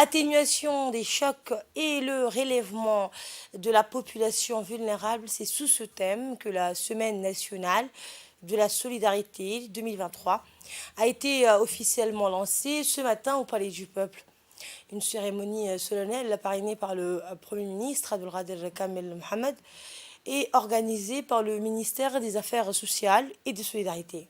Atténuation des chocs et le relèvement de la population vulnérable, c'est sous ce thème que la Semaine nationale de la solidarité 2023 a été officiellement lancée ce matin au Palais du Peuple. Une cérémonie solennelle parrainée par le Premier ministre Abdelkader Kamel Mohamed et organisée par le ministère des Affaires sociales et des solidarités.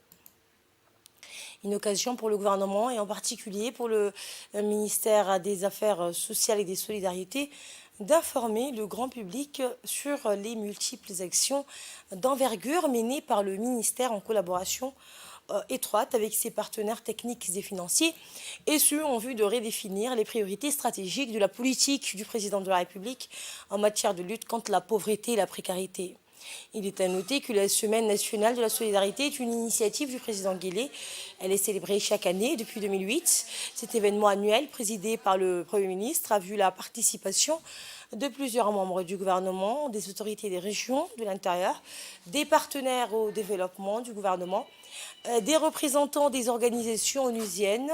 Une occasion pour le gouvernement et en particulier pour le ministère des Affaires sociales et des solidarités d'informer le grand public sur les multiples actions d'envergure menées par le ministère en collaboration étroite avec ses partenaires techniques et financiers, et ce en vue de redéfinir les priorités stratégiques de la politique du président de la République en matière de lutte contre la pauvreté et la précarité. Il est à noter que la Semaine nationale de la solidarité est une initiative du président Guelleh. Elle est célébrée chaque année depuis 2008. Cet événement annuel, présidé par le Premier ministre, a vu la participation de plusieurs membres du gouvernement, des autorités des régions de l'intérieur, des partenaires au développement du gouvernement, des représentants des organisations onusiennes,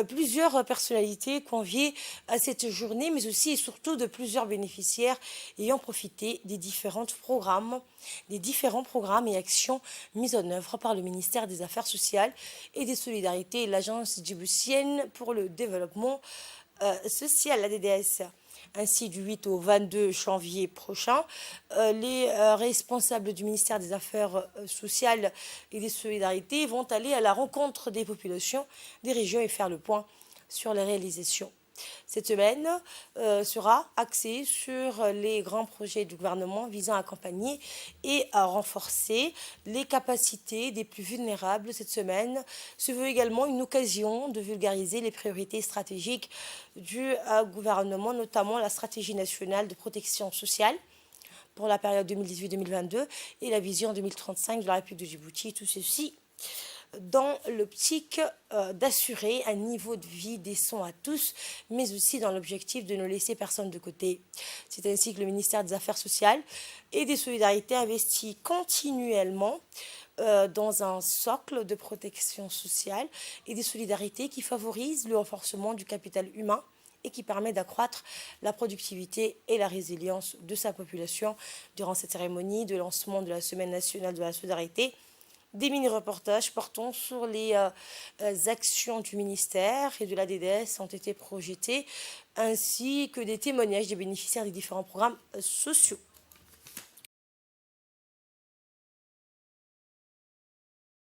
plusieurs personnalités conviées à cette journée, mais aussi et surtout de plusieurs bénéficiaires ayant profité des différents programmes et actions mis en œuvre par le ministère des Affaires sociales et des solidarités et l'Agence djiboutienne pour le développement social, la DDS. Ainsi, du 8 au 22 janvier prochain, les responsables du ministère des Affaires sociales et des solidarités vont aller à la rencontre des populations des régions et faire le point sur les réalisations. Cette semaine sera axée sur les grands projets du gouvernement visant à accompagner et à renforcer les capacités des plus vulnérables. Cette semaine se veut également une occasion de vulgariser les priorités stratégiques du gouvernement, notamment la stratégie nationale de protection sociale pour la période 2018-2022 et la vision 2035 de la République de Djibouti. Tout ceci dans l'optique d'assurer un niveau de vie décent à tous, mais aussi dans l'objectif de ne laisser personne de côté. C'est ainsi que le ministère des Affaires sociales et des Solidarités investit continuellement dans un socle de protection sociale et des solidarités qui favorise le renforcement du capital humain et qui permet d'accroître la productivité et la résilience de sa population. Durant cette cérémonie de lancement de la Semaine nationale de la solidarité, des mini-reportages portant sur les actions du ministère et de la DDS ont été projetés, ainsi que des témoignages des bénéficiaires des différents programmes sociaux.